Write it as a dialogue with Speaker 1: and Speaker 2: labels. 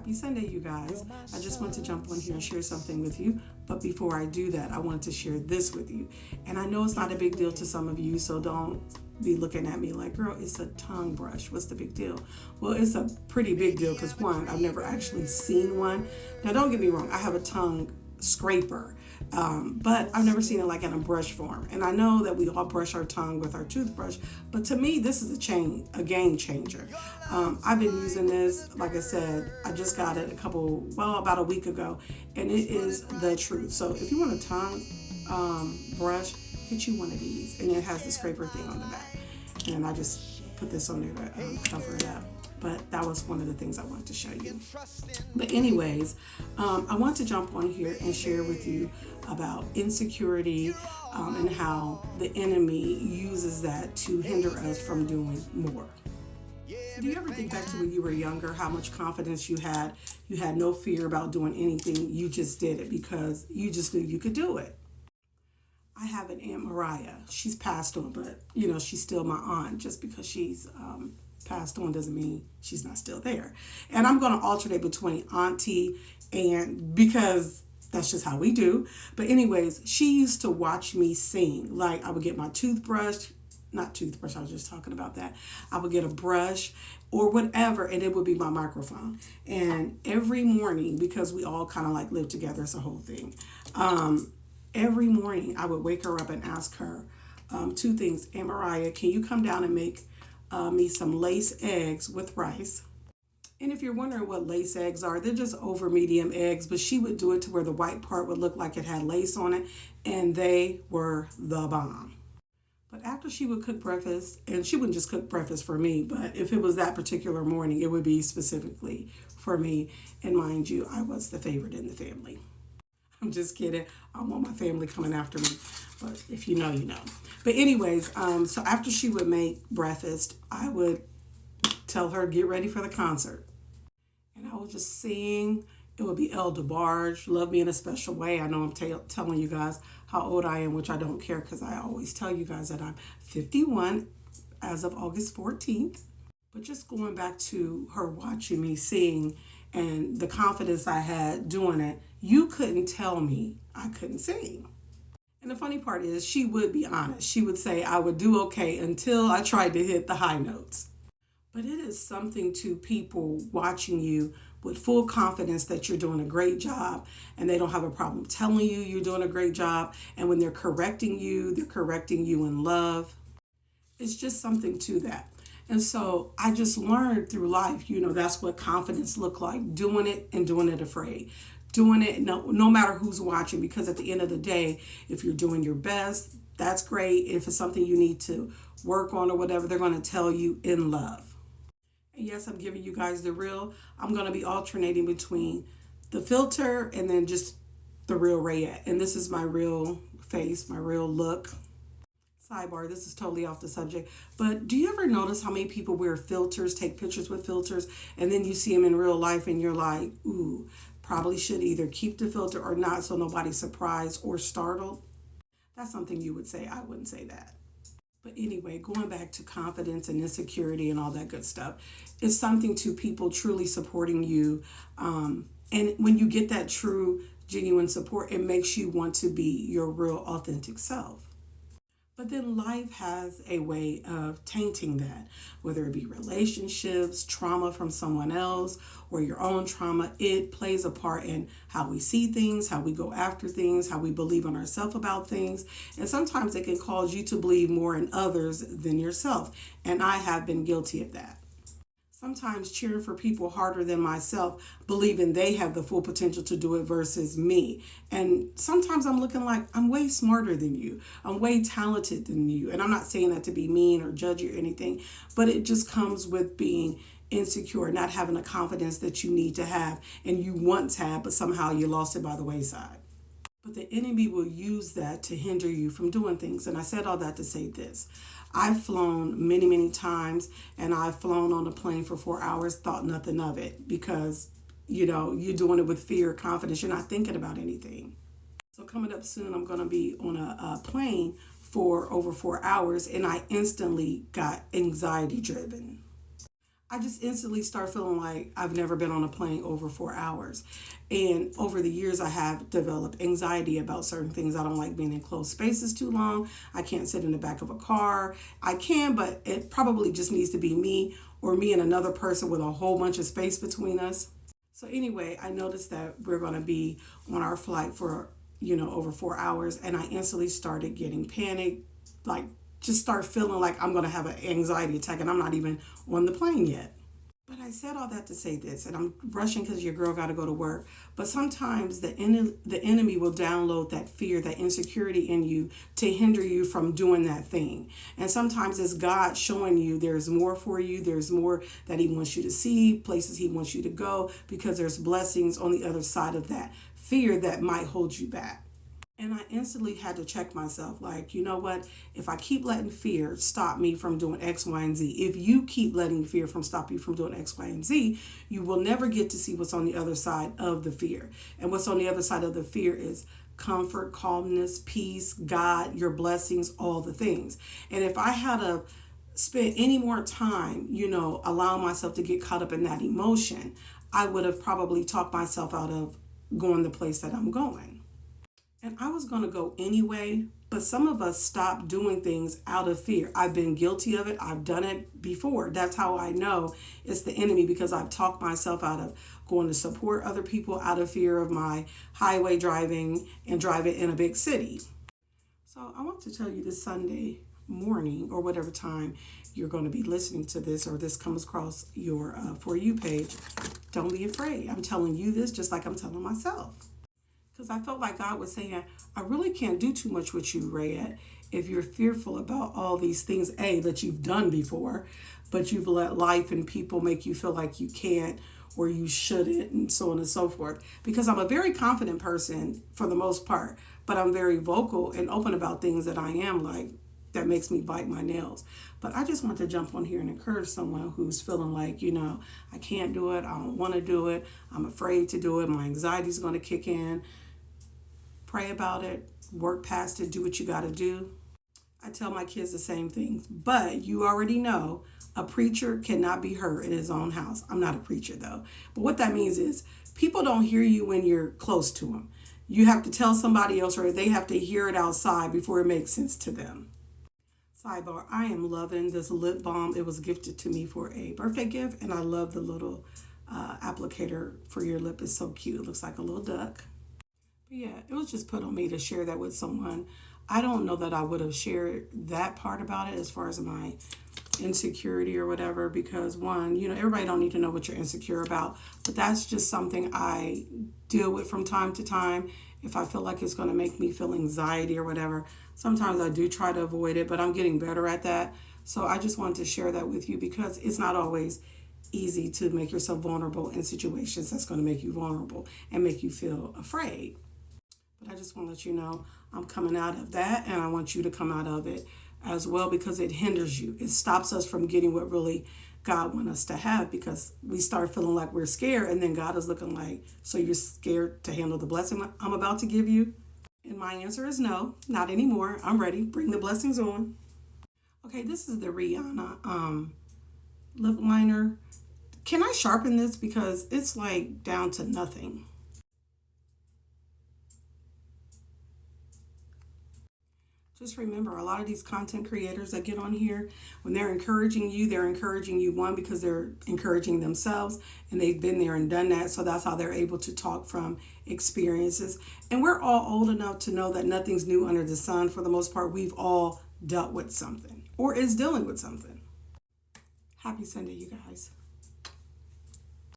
Speaker 1: happy Sunday, you guys. I just want to jump on here and share something with you. But before I do that, I want to share this with you. And I know it's not a big deal to some of you, so don't be looking at me like, girl, it's a tongue brush. What's the big deal? Well, it's a pretty big deal because, one, I've never actually seen one. Now, don't get me wrong. I have a tongue scraper. But I've never seen it like in a brush form. And I know that we all brush our tongue with our toothbrush, but to me, this is a game changer. I've been using this, like I said, I just got it about a week ago, and it is the truth. So if you want a tongue brush, get you one of these, and it has the scraper thing on the back. And I just put this on there to cover it up. But that was one of the things I wanted to show you. But anyways, I want to jump on here and share with you about insecurity and how the enemy uses that to hinder us from doing more. Do you ever think back to when you were younger, how much confidence you had? You had no fear about doing anything. You just did it because you just knew you could do it. I have an Aunt Mariah. She's passed on, but she's still my aunt. Just because she's passed on doesn't mean she's not still there. And I'm going to alternate between auntie and because that's just how we do. But anyways, she used to watch me sing. Like I would get my not toothbrush, I was just talking about that. I would get a brush or whatever, and it would be my microphone. And every morning, because we all kind of like live together, it's a whole thing. Every morning I would wake her up and ask her two things. Aunt Mariah, can you come down and make me some lace eggs with rice? And if you're wondering what lace eggs are, they're just over medium eggs, but she would do it to where the white part would look like it had lace on it, and they were the bomb. But after she would cook breakfast, and she wouldn't just cook breakfast for me, but if it was that particular morning, it would be specifically for me. And mind you, I was the favorite in the family. I'm just kidding. I don't want my family coming after me. But if you know, you know. But anyways, so after she would make breakfast, I would tell her, get ready for the concert. And I would just sing. It would be El DeBarge, Love Me in a Special Way. I know I'm telling you guys how old I am, which I don't care because I always tell you guys that I'm 51 as of August 14th. But just going back to her watching me sing and the confidence I had doing it, you couldn't tell me I couldn't sing. And the funny part is she would be honest. She would say I would do okay until I tried to hit the high notes. But it is something to people watching you with full confidence that you're doing a great job and they don't have a problem telling you you're doing a great job. And when they're correcting you in love. It's just something to that. And so I just learned through life, that's what confidence looked like, doing it and doing it afraid. Doing it no matter who's watching, because at the end of the day, if you're doing your best, that's great. If it's something you need to work on or whatever, they're going to tell you in love. And yes, I'm giving you guys the real. I'm going to be alternating between the filter and then just the real Rayette. And this is my real face, my real look. Sidebar, this is totally off the subject, but do you ever notice how many people wear filters, take pictures with filters, and then you see them in real life and you're like, ooh, probably should either keep the filter or not so nobody's surprised or startled? That's something you would say. I wouldn't say that. But anyway, going back to confidence and insecurity and all that good stuff, it's something to people truly supporting you. And when you get that true, genuine support, it makes you want to be your real, authentic self. But then life has a way of tainting that, whether it be relationships, trauma from someone else, or your own trauma. It plays a part in how we see things, how we go after things, how we believe in ourselves about things. And sometimes it can cause you to believe more in others than yourself. And I have been guilty of that. Sometimes cheering for people harder than myself, believing they have the full potential to do it versus me. And sometimes I'm looking like I'm way smarter than you. I'm way talented than you. And I'm not saying that to be mean or judgy or anything, but it just comes with being insecure, not having a confidence that you need to have and you once had, but somehow you lost it by the wayside. But the enemy will use that to hinder you from doing things. And I said all that to say this. I've flown many, many times, and I've flown on a plane for 4 hours, thought nothing of it because, you're doing it with fear, confidence. You're not thinking about anything. So coming up soon, I'm going to be on a plane for over 4 hours, and I instantly got anxiety driven. I just instantly start feeling like I've never been on a plane over 4 hours. And over the years, I have developed anxiety about certain things. I don't like being in closed spaces too long. I can't sit in the back of a car. I can, but it probably just needs to be me or me and another person with a whole bunch of space between us. So anyway, I noticed that we're going to be on our flight for, over 4 hours. And I instantly started getting panicked, like just start feeling like I'm going to have an anxiety attack and I'm not even on the plane yet. But I said all that to say this, and I'm rushing because your girl got to go to work. But sometimes the enemy will download that fear, that insecurity in you to hinder you from doing that thing. And sometimes it's God showing you there's more for you. There's more that He wants you to see, places He wants you to go, because there's blessings on the other side of that fear that might hold you back. And I instantly had to check myself, like, you know what? If I keep letting fear stop me from doing X, Y, and Z, if you keep letting fear from stop you from doing X, Y, and Z, you will never get to see what's on the other side of the fear. And what's on the other side of the fear is comfort, calmness, peace, God, your blessings, all the things. And if I had to spend any more time, allowing myself to get caught up in that emotion, I would have probably talked myself out of going the place that I'm going. And I was going to go anyway, but some of us stop doing things out of fear. I've been guilty of it. I've done it before. That's how I know it's the enemy, because I've talked myself out of going to support other people out of fear of my highway driving and driving in a big city. So I want to tell you this Sunday morning, or whatever time you're going to be listening to this, or this comes across your For You page, don't be afraid. I'm telling you this just like I'm telling myself. Because I felt like God was saying, I really can't do too much with you, Rayette, if you're fearful about all these things, that you've done before, but you've let life and people make you feel like you can't or you shouldn't, and so on and so forth. Because I'm a very confident person for the most part, but I'm very vocal and open about things that I am like, that makes me bite my nails. But I just want to jump on here and encourage someone who's feeling like, I can't do it, I don't want to do it, I'm afraid to do it, my anxiety's going to kick in. Pray about it, work past it, do what you got to do. I tell my kids the same things, but you already know a preacher cannot be heard in his own house. I'm not a preacher though. But what that means is people don't hear you when you're close to them. You have to tell somebody else, or they have to hear it outside before it makes sense to them. Sidebar, I am loving this lip balm. It was gifted to me for a birthday gift, and I love the little applicator for your lip. It's so cute. It looks like a little duck. But yeah, it was just put on me to share that with someone. I don't know that I would have shared that part about it as far as my insecurity or whatever, because one, everybody don't need to know what you're insecure about, but that's just something I deal with from time to time. If I feel like it's going to make me feel anxiety or whatever, sometimes I do try to avoid it, but I'm getting better at that. So I just wanted to share that with you, because it's not always easy to make yourself vulnerable in situations that's going to make you vulnerable and make you feel afraid. But I just want to let you know I'm coming out of that, and I want you to come out of it as well, because it hinders you. It stops us from getting what really God wants us to have, because we start feeling like we're scared, and then God is looking like, so you're scared to handle the blessing I'm about to give you? And my answer is no, not anymore. I'm ready. Bring the blessings on. Okay, this is the Rihanna lip liner. Can I sharpen this, because it's like down to nothing? Just remember, a lot of these content creators that get on here, when they're encouraging you, one, because they're encouraging themselves and they've been there and done that. So that's how they're able to talk from experiences. And we're all old enough to know that nothing's new under the sun. For the most part, we've all dealt with something or is dealing with something. Happy Sunday, you guys.